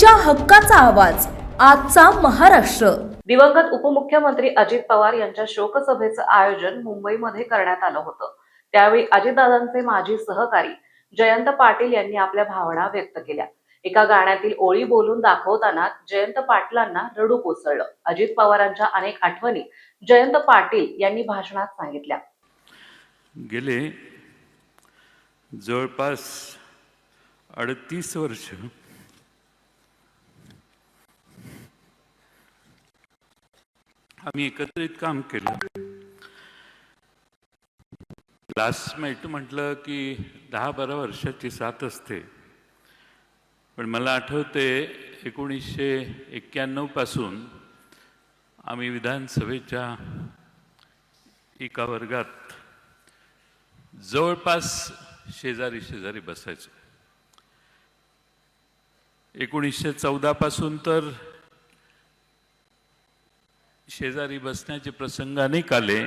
तुमच्या हक्काचा आवाज आजचा महाराष्ट्र। दिवंगत उपमुख्यमंत्री अजित पवार यांच्या शोकसभेचं आयोजन मुंबईमध्ये करण्यात आलं होतं। त्यावेळी अजितदादांचे माजी सहकारी जयंत पाटील यांनी आपल्या भावना व्यक्त केल्या। एका गाण्यातील ओळी बोलून दाखवताना जयंत पाटलांना रडू कोसळलं। अजित पवारांच्या अनेक आठवणी जयंत पाटील यांनी भाषणात सांगितल्या। गेले जवळपास 38 वर्ष आम्ही एकत्रित काम केलं। क्लासमेट म्हटलं की 10-12 वर्षाची साथ असते, पण मला आठवते 1991 पासून आम्ही विधानसभेच्या एका वर्गात जवळपास शेजारी शेजारी बसायचो। 1914 पासून तर शेजारी बसण्याचे प्रसंग अनेक आले।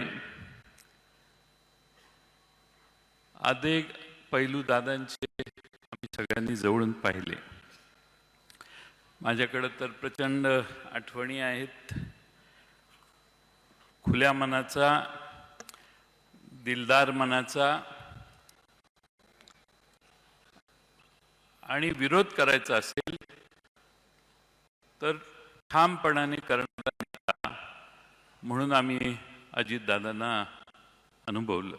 अनेक पैलू दादांचे आम्ही सगळ्यांनी जवळून पाहिले। माझ्याकडे तर प्रचंड आठवणी आहेत। खुल्या मनाचा, दिलदार मनाचा आणि विरोध करायचा असेल तर ठामपणाने करणारा नेता म्हणून आम्ही अजितदादांना अनुभवलं।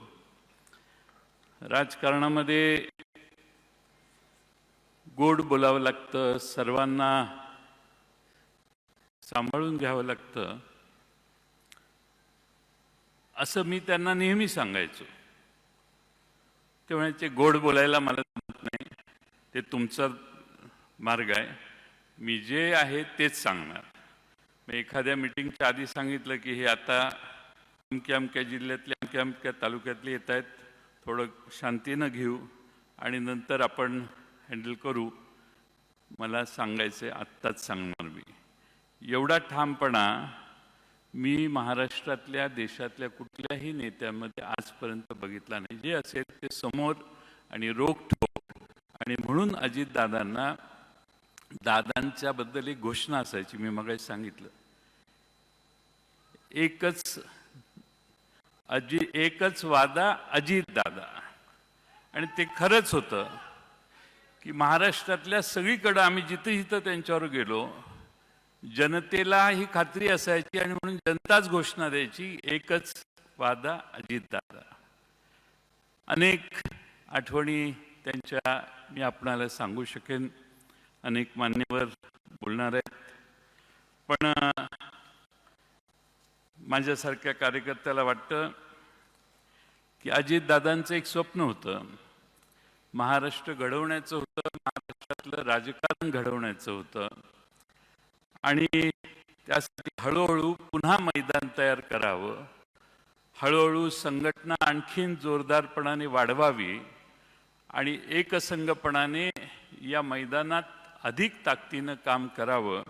राजकारणामध्ये गोड बोलावं लागतं, सर्वांना सांभाळून घ्यावं लागतं, असं मी त्यांना नेहमी सांगायचो। ते म्हणायचे गोड बोलायला मला जमत नाही, ते तुमचा मार्ग आहे, मी जे आहे तेच सांगणार। मी एखाद्या मीटिंगच्या आधी सांगितलं की हे आता अमक्या अमक्या जिल्ह्यातले अमक्या अमक्या तालुक्यातले येत आहेत, थोडं शांतीनं घेऊ आणि नंतर आपण हँडल करू, मला सांगायचं आत्ताच सांगणार मी। एवढा ठामपणा मी महाराष्ट्रातल्या देशातल्या कुठल्याही नेत्यामध्ये आजपर्यंत बघितला नाही। जे असेल ते समोर आणि रोखठोक, आणि म्हणून अजितदादांना दादांच्या बद्दल एक घोषणा असायची, मी मगाशी सांगितलं, एकच वादा अजितदादा। आणि ते खरंच होतं की महाराष्ट्रातल्या सगळीकडे आम्ही जिथे जिथं त्यांच्यावर गेलो, जनतेला ही खात्री असायची आणि म्हणून जनताच घोषणा द्यायची, एकच वादा अजितदादा। अनेक आठवणी त्यांच्या मी आपणाला सांगू शकेन, अनेक मान्यवर बोलणार आहेत, पण माझ्यासारख्या कार्यकर्त्याला वाटतं की अजितदादांचं एक स्वप्न होतं, महाराष्ट्र घडवण्याचं होतं, महाराष्ट्रातलं राजकारण घडवण्याचं होतं, आणि त्यासाठी हळूहळू पुन्हा मैदान तयार करावं, हळूहळू संघटना आणखीन जोरदारपणाने वाढवावी आणि एकसंघपणाने या मैदानात अधिक ताकदीनं काम करावं,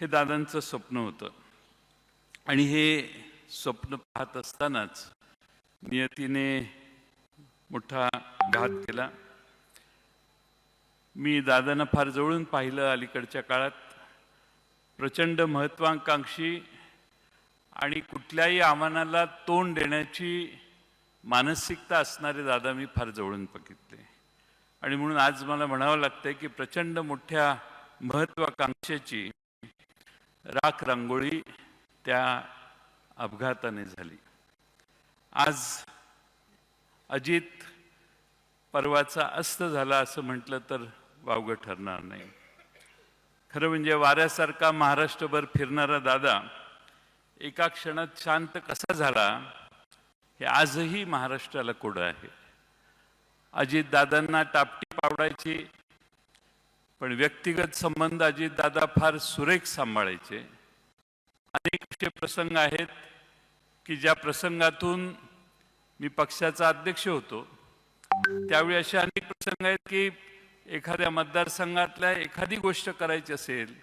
हे दादांचं स्वप्न होतं। आणि हे स्वप्न पाहत असतानाच नियतीने मोठा घात केला। मी दादांना फार जवळून पाहिलं अलीकडच्या काळात। प्रचंड महत्वाकांक्षी आणि कुठल्याही आव्हानाला तोंड देण्याची मानसिकता असणारे दादा मी फार जवळून बघितले, आणि म्हणून आज मला म्हणावं लागतंय की प्रचंड मोठ्या महत्वाकांक्षेची राख रांगोळी त्या अपघाताने झाली। आज अजित पर्वाचा अस्त झाला असं म्हटलं तर वावगं ठरणार नाही। खरं म्हणजे वाऱ्यासारखा महाराष्ट्रभर फिरणारा दादा एका क्षणात शांत कसा झाला, हे आजही महाराष्ट्राला कोडं आहे। अजितदादांना टापटीप आवडायची, पण व्यक्तिगत संबंध अजितदादा फार सुरेख सांभाळायचे। अनेक असे प्रसंग आहेत की ज्या प्रसंगातून मी पक्षाचा अध्यक्ष होतो, त्यावेळी असे अनेक प्रसंग आहेत की एखाद्या मतदारसंघातल्या एखादी गोष्ट करायची असेल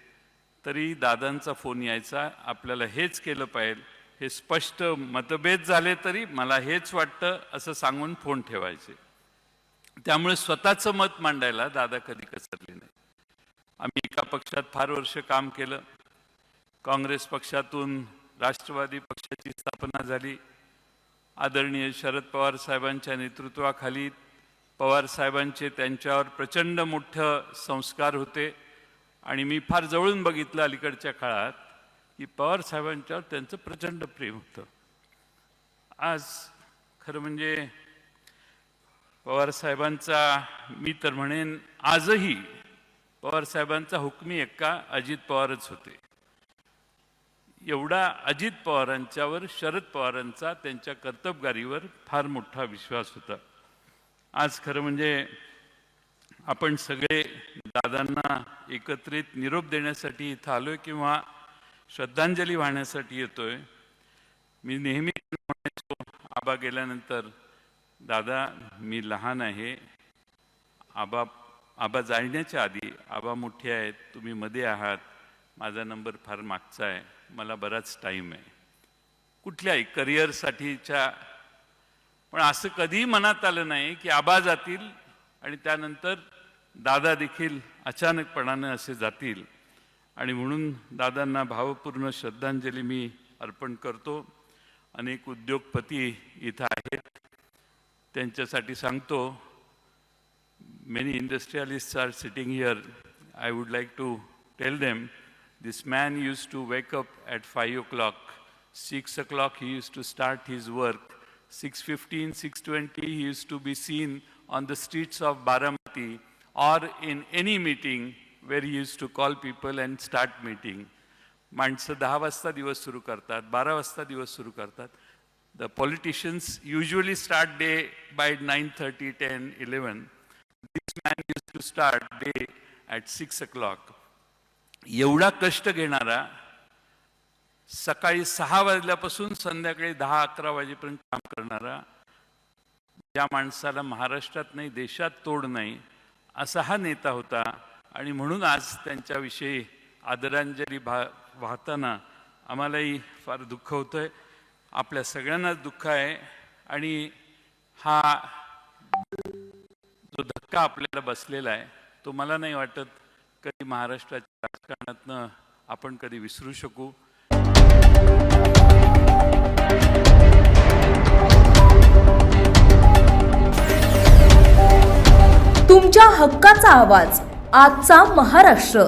तरी दादांचा फोन यायचा, आपल्याला हेच केलं पाहिजे, हे स्पष्ट मतभेद झाले तरी मला हेच वाटतं असं सांगून फोन ठेवायचे। त्यामुळे स्वतःचं मत मांडायला दादा कधी कचरले नाही। आम्ही एका पक्षात फार वर्ष काम केलं. काँग्रेस पक्षातून राष्ट्रवादी पक्षाची स्थापना झाली. आदरणीय शरद पवार साहेबांच्या नेतृत्वाखाली पवार साहेबांचे त्यांच्यावर प्रचंड मोठं संस्कार होते आणि मी फार जवळून बघितलं अलीकडच्या काळात की पवार साहेबांच्यावर त्यांचं प्रचंड प्रेम होतं. आज खरं म्हणजे पवार साहेबांचा, मी तर म्हणेन आजही पवार साहेबांचा हुकमी एक्का अजित पवारच होते. एवढा अजित पवारांच्यावर शरद पवारांचा त्यांच्या कर्तबगारीवर फार मोठा विश्वास होता. आज खरं म्हणजे आपण सगळे दादांना एकत्रित निरोप देण्यासाठी इथं आलोय किंवा श्रद्धांजली वाहण्यासाठी येतोय. मी नेहमी म्हणायचो आबा गेल्यानंतर, दादा मी लहान आहे, आबा जाण्याच्या आधी आबा मोठे आहेत, तुम्ही मध्ये आहात, माझा नंबर फार मागचा आहे, मला बराच टाईम आहे कुठल्याही करिअरसाठीच्या. पण असं कधीही मनात आलं नाही की आबा जातील आणि त्यानंतर दादा देखील अचानकपणानं असे जातील. आणि म्हणून दादांना भावपूर्ण श्रद्धांजली मी अर्पण करतो. अनेक उद्योगपती इथं आहेत, त्यांच्यासाठी सांगतो. Many industrialists are sitting here. I would like to tell them, this man used to wake up at 5 o'clock. 6 o'clock he used to start his work. 6:15, 6:20 he used to be seen on the streets of Baramati or in any meeting where he used to call people and start meeting. माणसं 10 वाजता दिवस सुरू करतात, 12 वाजता दिवस सुरू करतात. The politicians usually start day by 9:30, 10, 11. This man used to start day at 6 o'clock. एवढा कष्ट घेणारा, सकाळी 6 वाजल्यापासून संध्याकाळी 10-11 वाजेपर्यंत काम करणारा, ज्या माणसाला महाराष्ट्रात नाही देशात तोड नाही, असा हा नेता होता. आणि म्हणून आज त्यांच्याविषयी आदरांजली वाहताना आम्हालाही फार दुःख होतंय. आपल्या सगळ्यांनाच दुःख आहे. आणि हा जो धक्का आपल्याला बसलेला आहे तो मला नाही वाटत कधी महाराष्ट्राच्या राजकारणातनं आपण कधी विसरू शकू. तुमच्या हक्काचा आवाज, आजचा महाराष्ट्र.